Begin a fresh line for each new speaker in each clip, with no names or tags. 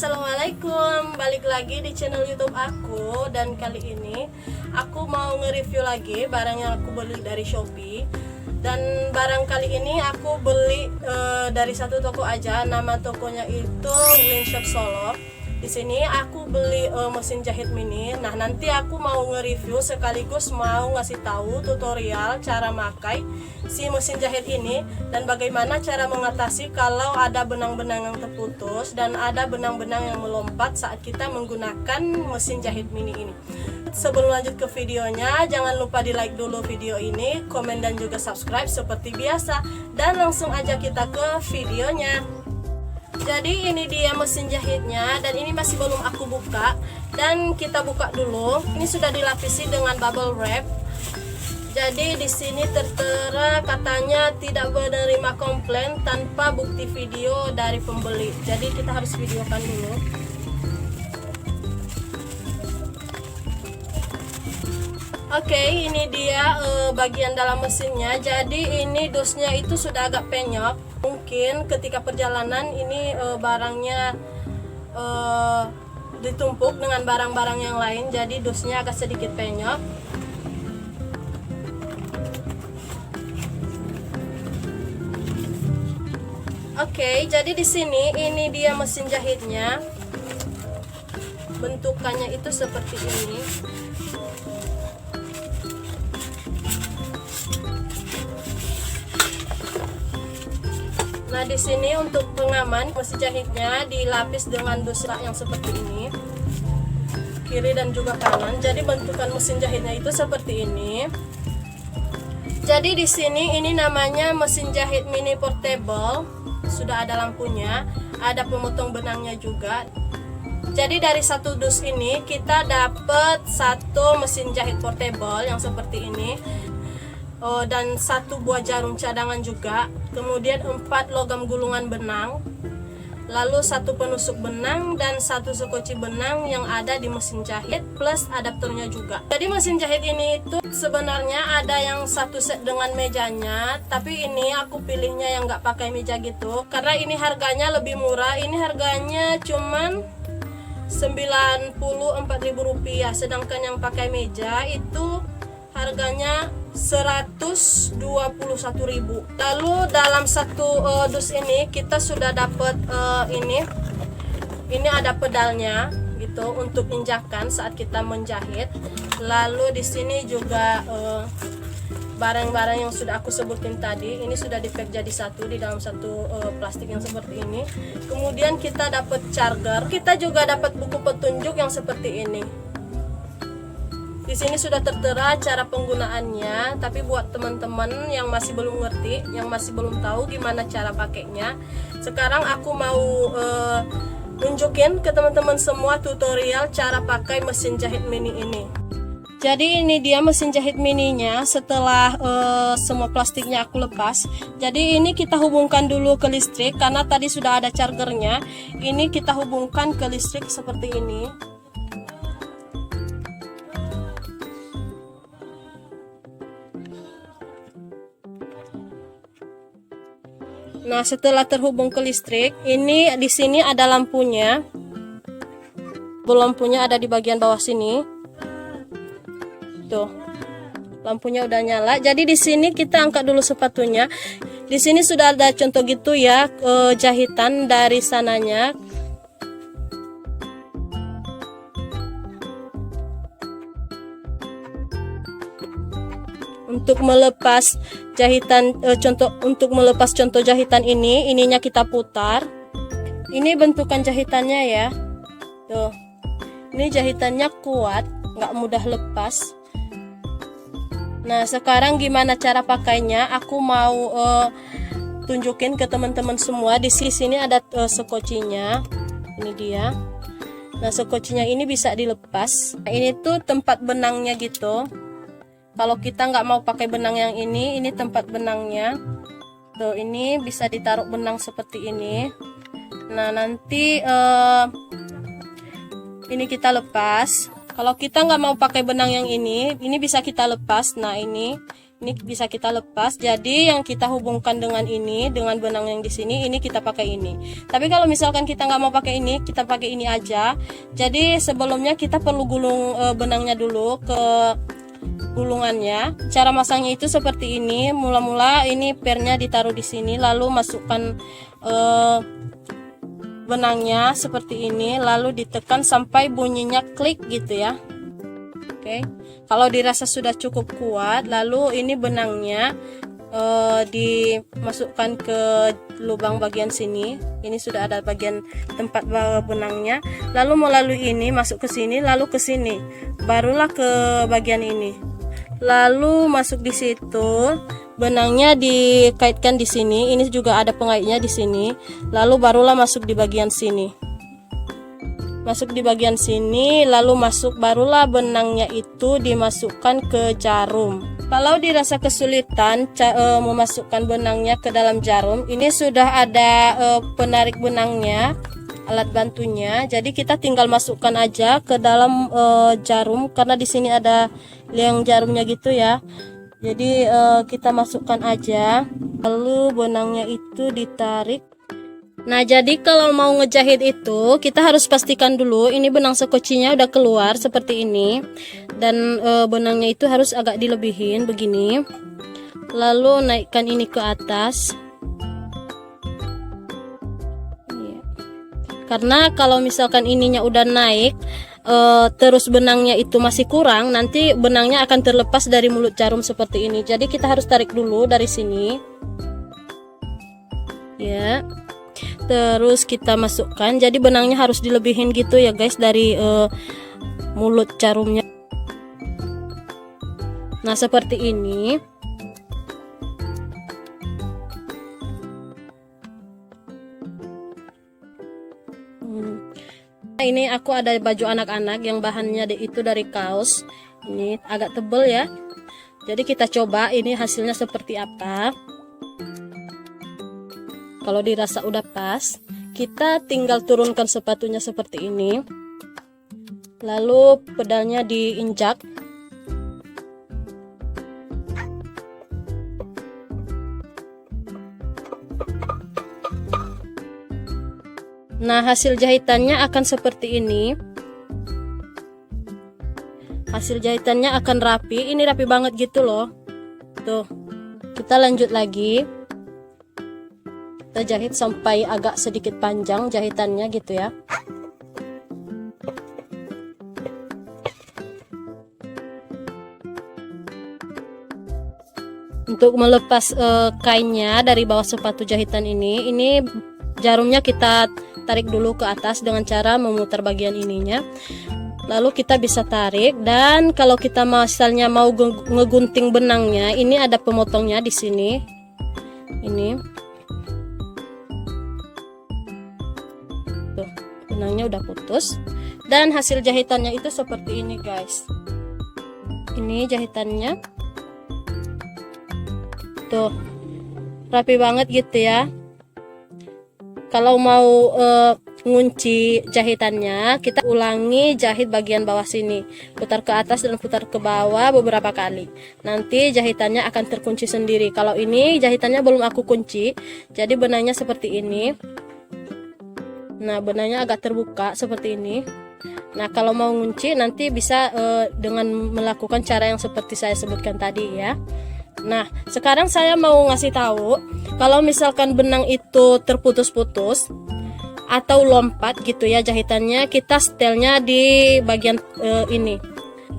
Assalamualaikum, balik lagi di channel YouTube aku. Dan kali ini aku mau nge-review lagi barang yang aku beli dari Shopee. Dan barang kali ini aku beli dari satu toko aja. Nama tokonya itu Winshop Solo. Di sini aku beli mesin jahit mini. Nah, nanti aku mau nge-review sekaligus mau ngasih tahu tutorial cara makai si mesin jahit ini dan bagaimana cara mengatasi kalau ada benang-benang yang terputus dan ada benang-benang yang melompat saat kita menggunakan mesin jahit mini ini. Sebelum lanjut ke videonya, jangan lupa di like dulu video ini, komen dan juga subscribe seperti biasa. Dan langsung aja kita ke videonya. Jadi ini dia mesin jahitnya dan ini masih belum aku buka, dan kita buka dulu. Ini sudah dilapisi dengan bubble wrap. Jadi di sini tertera katanya tidak menerima komplain tanpa bukti video dari pembeli. Jadi kita harus videokan dulu. Oke, ini dia bagian dalam mesinnya. Jadi ini dusnya itu sudah agak penyok. Mungkin ketika perjalanan ini barangnya ditumpuk dengan barang-barang yang lain, jadi dusnya agak sedikit penyok. Oke, jadi di sini ini dia mesin jahitnya. Bentukannya itu seperti ini. Nah, di sini untuk pengaman mesin jahitnya dilapis dengan dus yang seperti ini, kiri dan juga kanan. Jadi bentukan mesin jahitnya itu seperti ini. Jadi di sini ini namanya mesin jahit mini portable. Sudah ada lampunya, ada pemotong benangnya juga. Jadi dari satu dus ini kita dapat satu mesin jahit portable yang seperti ini. Dan satu buah jarum cadangan juga, kemudian 4 logam gulungan benang, lalu satu penusuk benang dan satu sekoci benang yang ada di mesin jahit plus adaptornya juga. Jadi mesin jahit ini itu sebenarnya ada yang satu set dengan mejanya, tapi ini aku pilihnya yang nggak pakai meja gitu karena ini harganya lebih murah. Ini harganya cuman Rp94.000, sedangkan yang pakai meja itu harganya Rp121.000. Lalu dalam satu dus ini kita sudah dapat ini ada pedalnya gitu untuk injakan saat kita menjahit. Lalu di sini juga barang-barang yang sudah aku sebutin tadi ini sudah di-pack jadi satu di dalam satu plastik yang seperti ini. Kemudian kita dapat charger. Kita juga dapat buku petunjuk yang seperti ini. Di sini sudah tertera cara penggunaannya, tapi buat teman-teman yang masih belum ngerti, yang masih belum tahu gimana cara pakainya, sekarang aku mau nunjukin ke teman-teman semua tutorial cara pakai mesin jahit mini ini. Jadi ini dia mesin jahit mininya setelah semua plastiknya aku lepas. Jadi ini kita hubungkan dulu ke listrik karena tadi sudah ada chargernya. Ini kita hubungkan ke listrik seperti ini. Nah, setelah terhubung ke listrik, ini di sini ada lampunya. Lampunya ada di bagian bawah sini. Tuh. Lampunya udah nyala. Jadi di sini kita angkat dulu sepatunya. Di sini sudah ada contoh gitu ya, jahitan dari sananya. Untuk melepas jahitan untuk melepas contoh jahitan ininya kita putar. Ini bentukan jahitannya ya. Tuh. Ini jahitannya kuat, nggak mudah lepas. Nah, sekarang gimana cara pakainya? Aku mau tunjukin ke teman-teman semua. Di sini ada sekocinya. Ini dia. Nah, sekocinya ini bisa dilepas. Nah, ini tuh tempat benangnya gitu. Kalau kita nggak mau pakai benang yang ini tempat benangnya. Tuh, ini bisa ditaruh benang seperti ini. Nah, nanti ini kita lepas. Kalau kita nggak mau pakai benang yang ini bisa kita lepas. Nah, ini Ini bisa kita lepas. Jadi yang kita hubungkan dengan ini, dengan benang yang di sini, ini kita pakai ini. Tapi kalau misalkan kita nggak mau pakai ini, kita pakai ini aja. Jadi sebelumnya kita perlu gulung benangnya dulu ke gulungannya. Cara masangnya itu seperti ini. Mula-mula ini pernya ditaruh di sini, lalu masukkan benangnya seperti ini, lalu ditekan sampai bunyinya klik gitu ya. Oke. Kalau dirasa sudah cukup kuat, lalu ini benangnya dimasukkan ke lubang bagian sini. Ini sudah ada bagian tempat benangnya. Lalu melalui ini masuk ke sini, lalu ke sini. Barulah ke bagian ini. Lalu masuk di situ. Benangnya dikaitkan di sini. Ini juga ada pengaitnya di sini. Lalu barulah masuk di bagian sini. Masuk di bagian sini, lalu barulah benangnya itu dimasukkan ke jarum. Kalau dirasa kesulitan memasukkan benangnya ke dalam jarum, ini sudah ada penarik benangnya, alat bantunya. Jadi kita tinggal masukkan aja ke dalam jarum, karena di sini ada liang jarumnya gitu ya. Jadi kita masukkan aja, lalu benangnya itu ditarik. Nah, jadi kalau mau ngejahit itu kita harus pastikan dulu ini benang sekocinya udah keluar seperti ini, dan benangnya itu harus agak dilebihin begini. Lalu naikkan ini ke atas. Karena kalau misalkan ininya udah naik terus benangnya itu masih kurang, nanti benangnya akan terlepas dari mulut jarum seperti ini. Jadi kita harus tarik dulu dari sini ya. Terus kita masukkan, jadi benangnya harus dilebihin gitu ya guys dari mulut jarumnya. Nah, seperti ini. Ini aku ada baju anak-anak yang bahannya itu dari kaos. Ini agak tebal ya. Jadi kita coba ini hasilnya seperti apa. Kalau dirasa udah pas, kita tinggal turunkan sepatunya seperti ini. Lalu pedalnya diinjak. Nah, hasil jahitannya akan seperti ini. Hasil jahitannya akan rapi. Ini rapi banget gitu loh. Tuh. Kita lanjut lagi. Kita jahit sampai agak sedikit panjang jahitannya gitu ya. Untuk melepas kainnya dari bawah sepatu jahitan ini jarumnya kita tarik dulu ke atas dengan cara memutar bagian ininya. Lalu kita bisa tarik, dan kalau kita misalnya mau ngegunting benangnya, ini ada pemotongnya di sini. Ini. Tuh, benangnya udah putus, dan hasil jahitannya itu seperti ini guys. Ini jahitannya tuh rapi banget gitu ya. Kalau mau ngunci jahitannya, kita ulangi jahit bagian bawah sini, putar ke atas dan putar ke bawah beberapa kali. Nanti jahitannya akan terkunci sendiri. Kalau ini jahitannya belum aku kunci, jadi benangnya seperti ini. Nah, benangnya agak terbuka seperti ini. Nah, kalau mau ngunci nanti bisa dengan melakukan cara yang seperti saya sebutkan tadi ya. Nah, sekarang saya mau ngasih tahu kalau misalkan benang itu terputus-putus atau lompat gitu ya jahitannya, kita setelnya di bagian ini.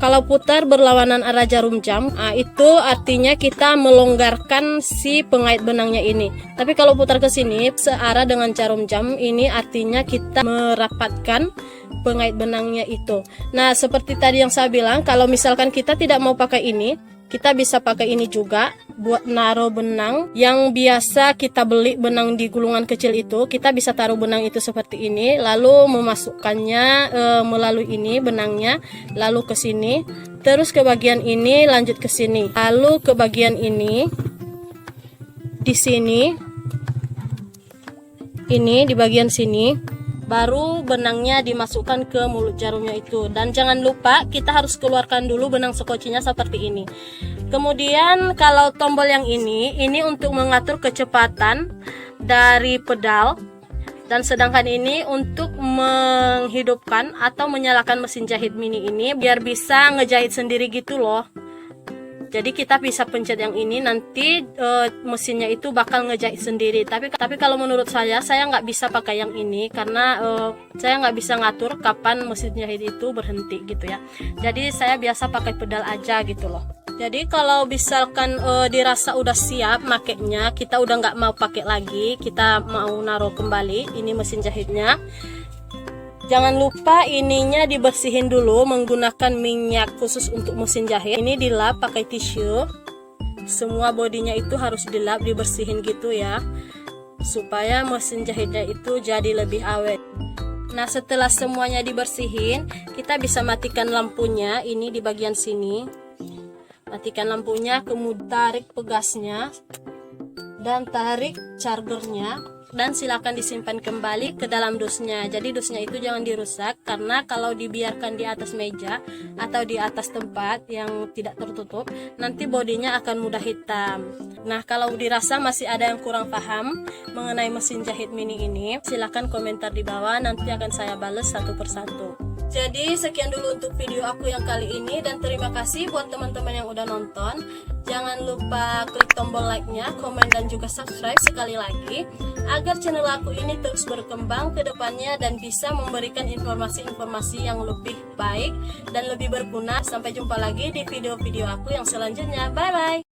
Kalau putar berlawanan arah jarum jam, itu artinya kita melonggarkan si pengait benangnya ini. Tapi kalau putar ke sini searah dengan jarum jam, ini artinya kita merapatkan pengait benangnya itu. Nah, seperti tadi yang saya bilang, kalau misalkan kita tidak mau pakai ini, kita bisa pakai ini juga buat naruh benang yang biasa kita beli, benang di gulungan kecil itu. Kita bisa taruh benang itu seperti ini, lalu memasukkannya melalui ini benangnya, lalu ke sini, terus ke bagian ini, lanjut ke sini, lalu ke bagian ini, di sini, ini di bagian sini. baru benangnya dimasukkan ke mulut jarumnya itu. Dan jangan lupa kita harus keluarkan dulu benang sekocinya seperti ini. Kemudian kalau tombol yang ini untuk mengatur kecepatan dari pedal, dan sedangkan ini untuk menghidupkan atau menyalakan mesin jahit mini ini biar bisa ngejahit sendiri gitu loh. Jadi kita bisa pencet yang ini, nanti mesinnya itu bakal ngejahit sendiri. Tapi kalau menurut saya nggak bisa pakai yang ini karena saya nggak bisa ngatur kapan mesin jahit itu berhenti gitu ya. Jadi saya biasa pakai pedal aja gitu loh. Jadi kalau misalkan dirasa udah siap makainya, kita udah nggak mau pakai lagi, kita mau naruh kembali ini mesin jahitnya. Jangan lupa ininya dibersihin dulu menggunakan minyak khusus untuk mesin jahit. Ini dilap pakai tisu. Semua bodinya itu harus dilap, dibersihin gitu ya, supaya mesin jahitnya itu jadi lebih awet. Nah, setelah semuanya dibersihin, kita bisa matikan lampunya. Ini di bagian sini. Matikan lampunya, kemudian tarik pegasnya dan tarik chargernya. Dan silakan disimpan kembali ke dalam dusnya. Jadi dusnya itu jangan dirusak, karena kalau dibiarkan di atas meja atau di atas tempat yang tidak tertutup, nanti bodinya akan mudah hitam. Nah, kalau dirasa masih ada yang kurang paham mengenai mesin jahit mini ini, silakan komentar di bawah, nanti akan saya balas satu persatu. Jadi sekian dulu untuk video aku yang kali ini, dan terima kasih buat teman-teman yang udah nonton. Jangan lupa klik tombol like-nya, komen, dan juga subscribe sekali lagi agar channel aku ini terus berkembang ke depannya dan bisa memberikan informasi-informasi yang lebih baik dan lebih berguna. Sampai jumpa lagi di video-video aku yang selanjutnya. Bye bye.